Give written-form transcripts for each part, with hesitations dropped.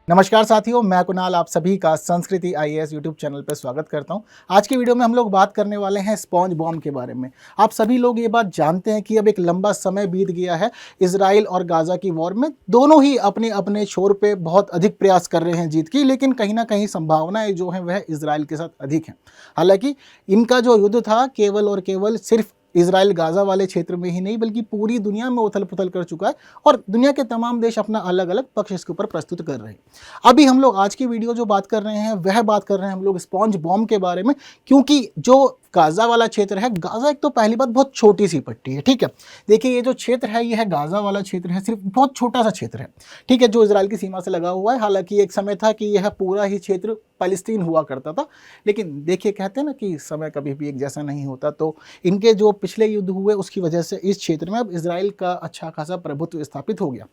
नमस्कार साथियों, मैं कुणाल आप सभी का संस्कृति आईएएस यूट्यूब चैनल पर स्वागत करता हूं। आज की वीडियो में हम लोग बात करने वाले हैं स्पॉन्ज बॉम्ब के बारे में। आप सभी लोग ये बात जानते हैं कि अब एक लंबा समय बीत गया है इजराइल और गाज़ा की वॉर में। दोनों ही अपने अपने छोर पे बहुत अधिक प्रयास कर रहे हैं जीत की, लेकिन कहीं ना कहीं संभावनाएं जो हैं वह इजराइल के साथ अधिक हैं। हालांकि इनका जो युद्ध था केवल और केवल सिर्फ इजराइल गाज़ा वाले क्षेत्र में ही नहीं बल्कि पूरी दुनिया में उथल पुथल कर चुका है और दुनिया के तमाम देश अपना अलग अलग पक्ष इसके ऊपर प्रस्तुत कर रहे हैं। अभी हम लोग आज की वीडियो जो बात कर रहे हैं वह बात कर रहे हैं हम लोग स्पॉन्ज बॉम्ब के बारे में, क्योंकि जो गाज़ा वाला क्षेत्र है, गाज़ा एक तो पहली बात बहुत छोटी सी पट्टी है। ठीक है, देखिए ये जो क्षेत्र है यह गाज़ा वाला क्षेत्र है, सिर्फ बहुत छोटा सा क्षेत्र है। ठीक है, जो इजराइल की सीमा से लगा हुआ है। हालांकि एक समय था कि यह पूरा ही क्षेत्र पैलेस्टीन हुआ करता था, लेकिन देखिए कहते हैं ना कि समय कभी भी एक जैसा नहीं होता। तो इनके जो पिछले युद्ध हुए उसकी वजह से इस क्षेत्र में अब इजराइल का अच्छा खासा प्रभुत्व स्थापित हो गया।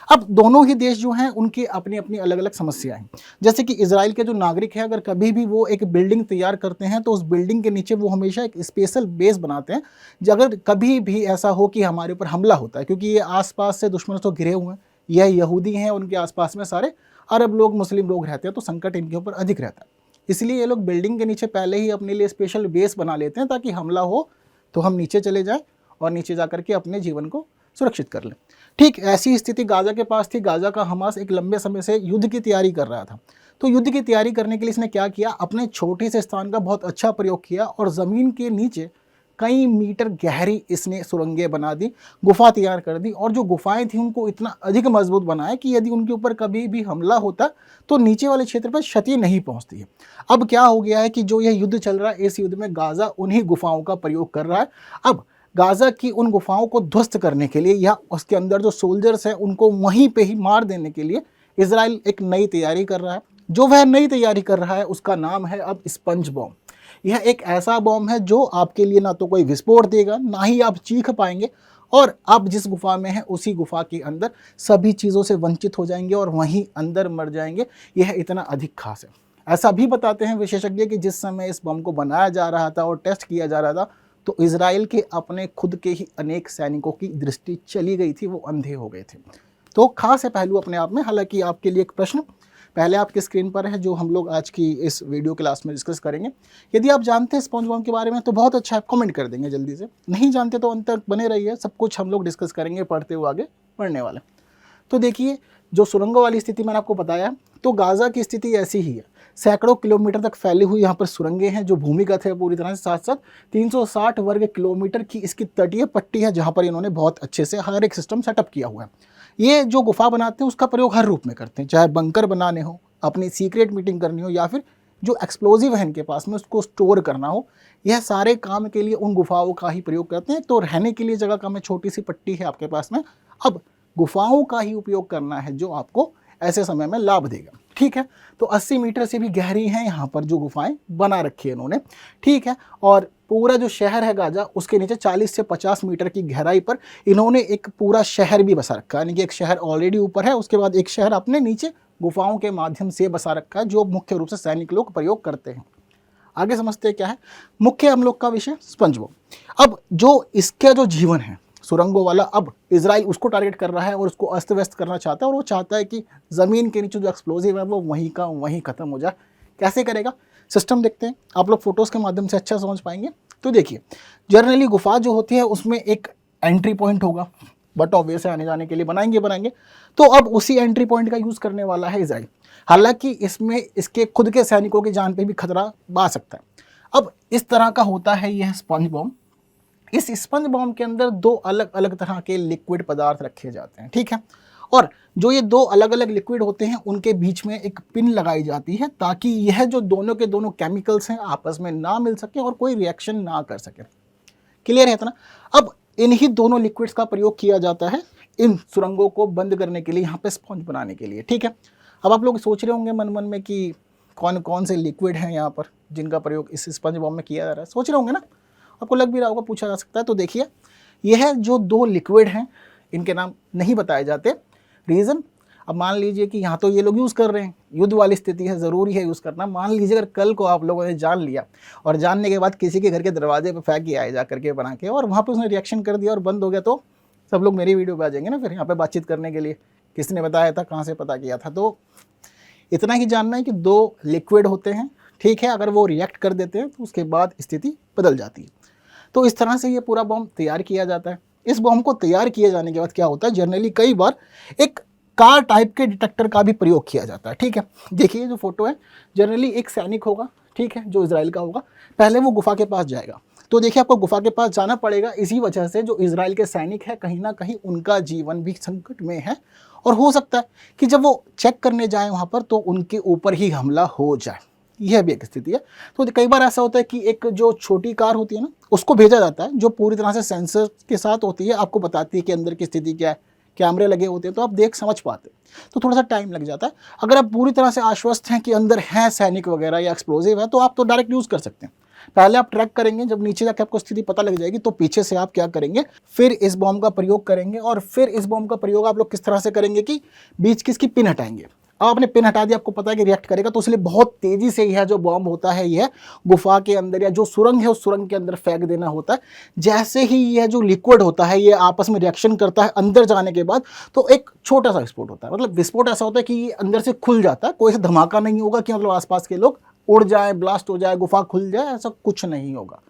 अब दोनों ही देश जो हैं उनकी अपनी अपनी अलग अलग समस्याएं हैं। जैसे कि इजराइल के जो नागरिक हैं, अगर कभी भी वो एक बिल्डिंग तैयार करते हैं तो उस बिल्डिंग के नीचे वो हमेशा एक स्पेशल बेस बनाते हैं, अगर कभी भी ऐसा हो कि हमारे ऊपर हमला होता है, क्योंकि ये आसपास से दुश्मनों से घिरे हुए हैं। यह यहूदी हैं, उनके आसपास में सारे अरब लोग, मुस्लिम लोग रहते हैं, तो संकट इनके ऊपर अधिक रहता है। इसलिए ये लोग बिल्डिंग के नीचे पहले ही अपने लिए स्पेशल बेस बना लेते हैं ताकि हमला हो तो हम नीचे चले जाएं और नीचे जा करके अपने जीवन को सुरक्षित कर लें। ठीक ऐसी स्थिति गाज़ा के पास थी। गाज़ा का हमास एक लंबे समय से युद्ध की तैयारी कर रहा था। तो युद्ध की तैयारी करने के लिए इसने क्या किया, अपने छोटे से स्थान का बहुत अच्छा प्रयोग किया और ज़मीन के नीचे कई मीटर गहरी इसने सुरंगें बना दी, गुफा तैयार कर दी, और जो गुफाएं थी उनको इतना अधिक मजबूत बनाया कि यदि उनके ऊपर कभी भी हमला होता तो नीचे वाले क्षेत्र पर क्षति नहीं पहुंचती है। अब क्या हो गया है कि जो यह युद्ध चल रहा है, इस युद्ध में गाज़ा उन्हीं गुफाओं का प्रयोग कर रहा है। अब गाज़ा की उन गुफाओं को ध्वस्त करने के लिए या उसके अंदर जो सोल्जर्स हैं उनको वहीं पे ही मार देने के लिए इजराइल एक नई तैयारी कर रहा है। जो वह नई तैयारी कर रहा है उसका नाम है अब स्पंज बॉम्ब। यह एक ऐसा बॉम्ब है जो आपके लिए ना तो कोई विस्फोट देगा, ना ही आप चीख पाएंगे, और आप जिस गुफा में हैं उसी गुफा के अंदर सभी चीज़ों से वंचित हो जाएंगे और वहीं अंदर मर जाएंगे। यह इतना अधिक खास है। ऐसा भी बताते हैं विशेषज्ञ कि जिस समय इस बम को बनाया जा रहा था और टेस्ट किया जा रहा था तो इजराइल के अपने खुद के ही अनेक सैनिकों की दृष्टि चली गई थी, वो अंधे हो गए थे। तो खास है पहलू अपने आप में। हालांकि आपके लिए एक प्रश्न पहले आपकी स्क्रीन पर है जो हम लोग आज की इस वीडियो के लास्ट में डिस्कस करेंगे। यदि आप जानते हैं स्पॉन्ज बॉम्ब के बारे में तो बहुत अच्छा है, कमेंट कर देंगे जल्दी से। नहीं जानते तो अंत तक बने रहिए, सब कुछ हम लोग डिस्कस करेंगे पढ़ते हुए आगे बढ़ने वाले। तो देखिए, जो सुरंगों वाली स्थिति मैंने आपको बताया, तो गाज़ा की स्थिति ऐसी ही है। सैकड़ों किलोमीटर तक फैली हुई यहाँ पर सुरंगें हैं जो भूमिगत है पूरी तरह से। साथ साथ 360 वर्ग किलोमीटर की इसकी तटीय पट्टी है जहाँ पर इन्होंने बहुत अच्छे से हर एक सिस्टम सेटअप किया हुआ है। ये जो गुफा बनाते हैं उसका प्रयोग हर रूप में करते हैं, चाहे बंकर बनाने हो, अपनी सीक्रेट मीटिंग करनी हो, या फिर जो एक्सप्लोजिव है इनके पास में उसको स्टोर करना हो। यह सारे काम के लिए उन गुफाओं का ही प्रयोग करते हैं। तो रहने के लिए जगह कम है, छोटी सी पट्टी है आपके पास में। अब गुफाओं का ही उपयोग करना है जो आपको ऐसे समय में लाभ देगा। ठीक है, तो 80 मीटर से भी गहरी हैं यहाँ पर जो गुफाएं बना रखी है इन्होंने। ठीक है, और पूरा जो शहर है गाज़ा उसके नीचे 40 से 50 मीटर की गहराई पर इन्होंने एक पूरा शहर भी बसा रखा है। यानी कि एक शहर ऑलरेडी ऊपर है, उसके बाद एक शहर अपने नीचे गुफाओं के माध्यम से बसा रखा है जो मुख्य रूप से सैनिक लोग प्रयोग करते हैं। आगे समझते हैं क्या है मुख्य हम लोग का विषय, स्पंज बॉम्ब। अब जो इसका जो जीवन है सुरंगों वाला, अब इजराइल उसको टारगेट कर रहा है और उसको अस्त व्यस्त करना चाहता है, और वो चाहता है कि ज़मीन के नीचे जो एक्सप्लोजिव है वो वहीं का वहीं ख़त्म हो जाए। कैसे करेगा, सिस्टम देखते हैं, आप लोग फोटोज़ के माध्यम से अच्छा समझ पाएंगे। तो देखिए, जनरली गुफा जो होती है उसमें एक एंट्री पॉइंट होगा, बट ऑब्वियस है आने जाने के लिए बनाएंगे। तो अब उसी एंट्री पॉइंट का यूज़ करने वाला है इजराइल। हालांकि इसमें इसके खुद के सैनिकों की जान पे भी खतरा आ सकता है। अब इस तरह का होता है यह स्पंज बॉम्ब। इस स्पंज बॉम्ब के अंदर दो अलग अलग तरह के लिक्विड पदार्थ रखे जाते हैं। ठीक है, और जो ये दो अलग अलग लिक्विड होते हैं उनके बीच में एक पिन लगाई जाती है ताकि यह जो दोनों के दोनों केमिकल्स हैं आपस में ना मिल सके और कोई रिएक्शन ना कर सके। क्लियर है ना। अब इन्हीं दोनों लिक्विड्स का प्रयोग किया जाता है इन सुरंगों को बंद करने के लिए, यहाँ पे स्पॉन्ज बनाने के लिए। ठीक है, अब आप लोग सोच रहे होंगे मन मन में कि कौन कौन से लिक्विड हैं यहाँ पर जिनका प्रयोग इस स्पंज बॉम्ब में किया जा रहा है। सोच रहे होंगे ना, आपको लग भी रहा होगा, पूछा जा सकता है। तो देखिए, यह जो दो लिक्विड हैं इनके नाम नहीं बताए जाते। रीज़न, अब मान लीजिए कि यहाँ तो ये लोग यूज़ कर रहे हैं, युद्ध वाली स्थिति है, ज़रूरी है यूज़ करना। मान लीजिए अगर कल को आप लोगों ने जान लिया और जानने के बाद किसी के घर के दरवाजे पे फेंक के आए जा करके बना के, और वहाँ पे उसने रिएक्शन कर दिया और बंद हो गया, तो सब लोग मेरी वीडियो पे आ जाएंगे ना फिर यहाँ पे बातचीत करने के लिए, किसने बताया था, कहाँ से पता किया था। तो इतना ही जानना है कि 2 लिक्विड होते हैं, ठीक है, अगर वो रिएक्ट कर देते हैं तो उसके बाद स्थिति बदल जाती है। तो इस तरह से ये पूरा बॉम्ब तैयार किया जाता है। इस बॉम्ब को तैयार किए जाने के बाद क्या होता है, जनरली कई बार एक कार टाइप के डिटेक्टर का भी प्रयोग किया जाता है, ठीक है। देखिए जो फोटो है, जनरली एक सैनिक होगा, ठीक है, जो इजराइल का होगा, पहले वो गुफा के पास जाएगा। तो देखिए आपको गुफा के पास जाना पड़ेगा, इसी वजह से जो इजराइल के सैनिक है कहीं ना कहीं उनका जीवन भी संकट में है, और हो सकता है कि जब वो चेक करने जाए वहाँ पर तो उनके ऊपर ही हमला हो जाए, यह भी एक स्थिति है। तो कई बार ऐसा होता है कि एक जो छोटी कार होती है ना, उसको भेजा जाता है, जो पूरी तरह से सेंसर के साथ होती है, आपको बताती है कि अंदर की स्थिति क्या है, कैमरे लगे होते हैं तो आप देख समझ पाते हैं। तो थोड़ा सा टाइम लग जाता है। अगर आप पूरी तरह से आश्वस्त हैं कि अंदर है सैनिक वगैरह या एक्सप्लोजिव है तो आप तो डायरेक्ट यूज़ कर सकते हैं। पहले आप ट्रैक करेंगे, जब नीचे जाकर आपको स्थिति पता लग जाएगी तो पीछे से आप क्या करेंगे, फिर इस बॉम्ब का प्रयोग करेंगे। और फिर इस बॉम्ब का प्रयोग आप लोग किस तरह से करेंगे कि बीच की इसकी पिन हटाएंगे। अब आपने पिन हटा दिया, आपको पता है कि रिएक्ट करेगा, तो इसलिए बहुत तेजी से यह जो बॉम्ब होता है यह गुफा के अंदर या जो सुरंग है उस सुरंग के अंदर फेंक देना होता है। जैसे ही यह जो लिक्विड होता है ये आपस में रिएक्शन करता है अंदर जाने के बाद, तो एक छोटा सा विस्फोट होता है। मतलब विस्फोट ऐसा होता है कि ये अंदर से खुल जाता है, कोई ऐसा धमाका नहीं होगा कि मतलब आसपास के लोग उड़ जाए, ब्लास्ट हो जाए, गुफा खुल जाए, ऐसा कुछ नहीं होगा।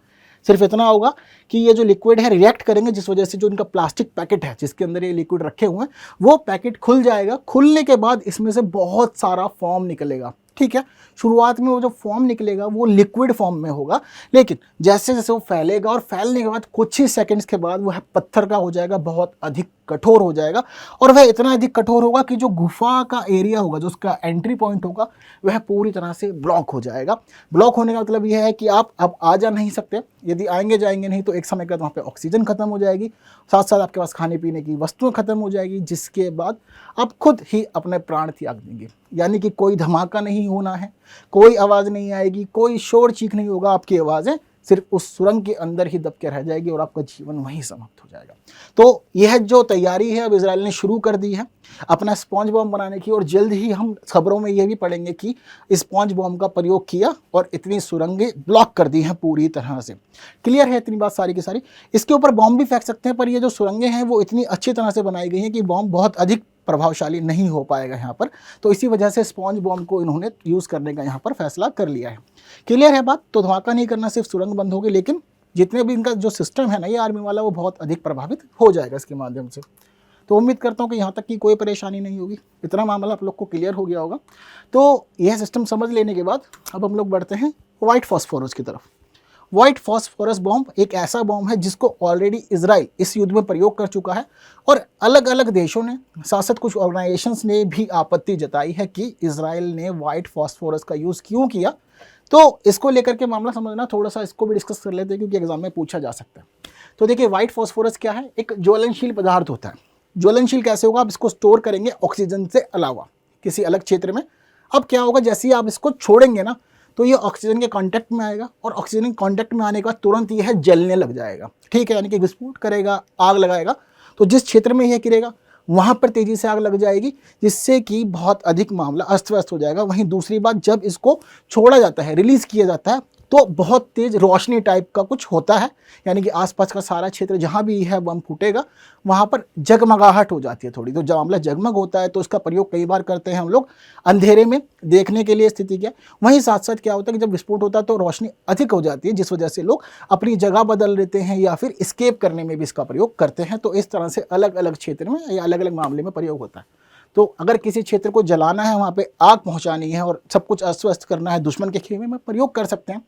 सिर्फ इतना होगा कि ये जो लिक्विड है रिएक्ट करेंगे, जिस वजह से जो इनका प्लास्टिक पैकेट है जिसके अंदर ये लिक्विड रखे हुए हैं वो पैकेट खुल जाएगा। खुलने के बाद इसमें से बहुत सारा फॉर्म निकलेगा, ठीक है। शुरुआत में वो जो फॉर्म निकलेगा वो लिक्विड फॉर्म में होगा, लेकिन जैसे जैसे वो फैलेगा और फैलने के बाद कुछ ही सेकंड्स के बाद वह पत्थर का हो जाएगा, बहुत अधिक कठोर हो जाएगा। और वह इतना अधिक कठोर होगा कि जो गुफा का एरिया होगा, जो उसका एंट्री पॉइंट होगा, वह पूरी तरह से ब्लॉक हो जाएगा। ब्लॉक होने का मतलब यह है कि आप अब आ जा नहीं सकते। यदि आएंगे जाएंगे नहीं तो एक समय के बाद वहाँ पे ऑक्सीजन खत्म हो जाएगी, साथ साथ आपके पास खाने पीने की वस्तुएं खत्म हो जाएगी, जिसके बाद आप खुद ही अपने प्राण त्याग देंगे। यानी कि कोई धमाका नहीं होना है, कोई आवाज़ नहीं आएगी, कोई शोर चीख नहीं होगा, आपकी आवाज़ें सिर्फ उस सुरंग के अंदर ही दब के रह जाएगी और आपका जीवन वहीं समाप्त हो जाएगा। तो यह जो तैयारी है अब इजराइल ने शुरू कर दी है अपना स्पॉन्ज बॉम्ब बनाने की, और जल्द ही हम खबरों में यह भी पढ़ेंगे कि स्पॉन्ज बॉम्ब का प्रयोग किया और इतनी सुरंगें ब्लॉक कर दी हैं पूरी तरह से। क्लियर है इतनी बात सारी की सारी। इसके ऊपर बॉम्ब भी फेंक सकते हैं, पर ये जो सुरंगें हैं वो इतनी अच्छी तरह से बनाई गई हैं कि बॉम्ब बहुत अधिक प्रभावशाली नहीं हो पाएगा यहाँ पर। तो इसी वजह से स्पॉन्ज बॉम्ब को इन्होंने यूज़ करने का यहाँ पर फैसला कर लिया है। क्लियर है बात। तो धमाका नहीं करना, सिर्फ सुरंग बंद होगी, लेकिन जितने भी इनका जो सिस्टम है ना ये आर्मी वाला, वो बहुत अधिक प्रभावित हो जाएगा इसके माध्यम से। तो उम्मीद करता हूँ कि यहाँ तक की कोई परेशानी नहीं होगी। इतना मामला आप लोग को क्लियर हो गया होगा। तो यह सिस्टम समझ लेने के बाद अब हम लोग बढ़ते हैं वाइट फॉस्फोरस की तरफ। वाइट फॉस्फोरस बॉम्ब एक ऐसा बॉम्ब है जिसको ऑलरेडी इजराइल इस युद्ध में प्रयोग कर चुका है, और अलग अलग देशों ने, साथ साथ कुछ ऑर्गेनाइजेशंस ने भी आपत्ति जताई है कि इजराइल ने वाइट फॉस्फोरस का यूज़ क्यों किया। तो इसको लेकर के मामला समझना, थोड़ा सा इसको भी डिस्कस कर लेते हैं क्योंकि एग्जाम में पूछा जा सकता है। तो देखिए वाइट फॉस्फोरस क्या है, एक ज्वलनशील पदार्थ होता है। ज्वलनशील कैसे होगा, आप इसको स्टोर करेंगे ऑक्सीजन से अलावा किसी अलग क्षेत्र में। अब क्या होगा, जैसे ही आप इसको छोड़ेंगे ना तो ये ऑक्सीजन के कांटेक्ट में आएगा, और ऑक्सीजन के कांटेक्ट में आने के बाद तुरंत यह जलने लग जाएगा, ठीक है। यानी कि विस्फोट करेगा, आग लगाएगा। तो जिस क्षेत्र में यह गिरेगा वहाँ पर तेज़ी से आग लग जाएगी, जिससे कि बहुत अधिक मामला अस्त व्यस्त हो जाएगा। वहीं दूसरी बात, जब इसको छोड़ा जाता है, रिलीज़ किया जाता है, तो बहुत तेज़ रोशनी टाइप का कुछ होता है। यानी कि आसपास का सारा क्षेत्र जहाँ भी यह बम फूटेगा वहाँ पर जगमगाहट हो जाती है थोड़ी। तो जब मामला जगमग होता है तो इसका प्रयोग कई बार करते हैं हम लोग अंधेरे में देखने के लिए स्थिति क्या। वहीं साथ साथ क्या होता है कि जब विस्फोट होता है तो रोशनी अधिक हो जाती है, जिस वजह से लोग अपनी जगह बदल लेते हैं या फिर एस्केप करने में भी इसका प्रयोग करते हैं। तो इस तरह से अलग अलग क्षेत्र में या अलग अलग मामले में प्रयोग होता है। तो अगर किसी क्षेत्र को जलाना है, वहाँ पे आग पहुँचानी है और सब कुछ अस्त व्यस्त करना है, दुश्मन के खेमे में प्रयोग कर सकते हैं,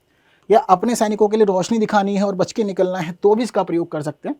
या अपने सैनिकों के लिए रोशनी दिखानी है और बच के निकलना है तो भी इसका प्रयोग कर सकते हैं,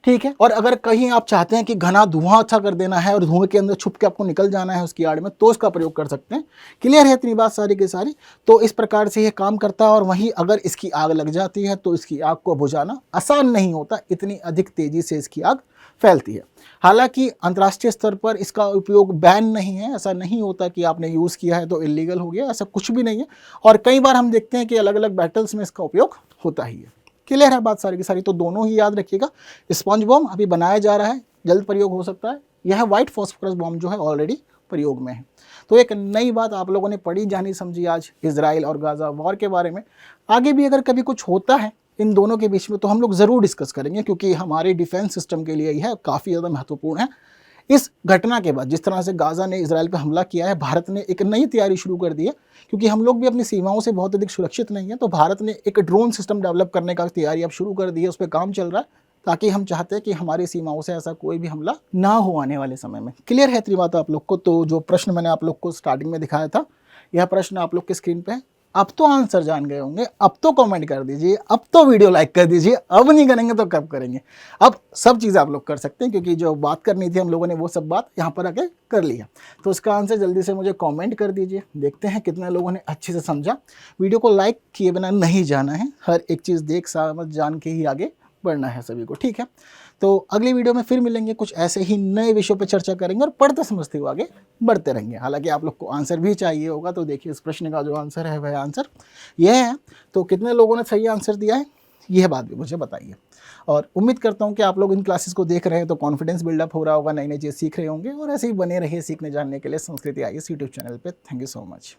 ठीक है। और अगर कहीं आप चाहते हैं कि घना धुआं अच्छा कर देना है और धुएं के अंदर छुप के आपको निकल जाना है उसकी आड़ में, तो इसका प्रयोग कर सकते हैं। क्लियर है इतनी बात सारी की सारी। तो इस प्रकार से ये काम करता है। और वहीं अगर इसकी आग लग जाती है तो इसकी आग को बुझाना आसान नहीं होता, इतनी अधिक तेज़ी से इसकी आग फैलती है। हालांकि अंतर्राष्ट्रीय स्तर पर इसका उपयोग बैन नहीं है, ऐसा नहीं होता कि आपने यूज़ किया है तो इलीगल हो गया, ऐसा कुछ भी नहीं है। और कई बार हम देखते हैं कि अलग अलग बैटल्स में इसका उपयोग होता ही है। क्लियर है बात सारी की सारी। तो दोनों ही याद रखिएगा। स्पॉन्ज बॉम्ब अभी बनाया जा रहा है, जल्द प्रयोग हो सकता है। यह वाइट फॉस्फोरस बॉम्ब जो है ऑलरेडी प्रयोग में है। तो एक नई बात आप लोगों ने पढ़ी, जानी, समझी आज इजराइल और गाज़ा वॉर के बारे में। आगे भी अगर कभी कुछ होता है इन दोनों के बीच में तो हम लोग ज़रूर डिस्कस करेंगे, क्योंकि हमारे डिफेंस सिस्टम के लिए यह काफ़ी ज़्यादा महत्वपूर्ण है। इस घटना के बाद जिस तरह से गाज़ा ने इजराइल पर हमला किया है, भारत ने एक नई तैयारी शुरू कर दी है, क्योंकि हम लोग भी अपनी सीमाओं से बहुत अधिक सुरक्षित नहीं है। तो भारत ने एक ड्रोन सिस्टम डेवलप करने का तैयारी अब शुरू कर दी है, उस पर काम चल रहा है, ताकि हम चाहते हैं कि हमारी सीमाओं से ऐसा कोई भी हमला ना हो आने वाले समय में। क्लियर है इतनी बात आप लोग को? तो जो प्रश्न मैंने आप लोग को स्टार्टिंग में दिखाया था, यह प्रश्न आप लोग के स्क्रीन पे है। अब तो आंसर जान गए होंगे, अब तो कमेंट कर दीजिए, अब तो वीडियो लाइक कर दीजिए। अब नहीं करेंगे तो कब करेंगे? अब सब चीज़ आप लोग कर सकते हैं, क्योंकि जो बात करनी थी हम लोगों ने वो सब बात यहाँ पर आके कर लिया। तो इसका आंसर जल्दी से मुझे कमेंट कर दीजिए, देखते हैं कितने लोगों ने अच्छे से समझा। वीडियो को लाइक किए बिना नहीं जाना है, हर एक चीज़ देख समझ जान के ही आगे बढ़ना है सभी को, ठीक है? तो अगली वीडियो में फिर मिलेंगे, कुछ ऐसे ही नए विषयों पर चर्चा करेंगे और पढ़ते समझते हुए आगे बढ़ते रहेंगे। हालांकि आप लोग को आंसर भी चाहिए होगा, तो देखिए इस प्रश्न का जो आंसर है वह आंसर यह है। तो कितने लोगों ने सही आंसर दिया है, यह बात भी मुझे बताइए। और उम्मीद करता हूँ कि आप लोग इन क्लासेस को देख रहे हैं तो कॉन्फिडेंस बिल्डअप हो रहा होगा, नई नई चीज़ सीख रहे होंगे, और ऐसे ही बने रहिए सीखने जानने के लिए संस्कृति IAS यूट्यूब चैनल पर। Thank you so much.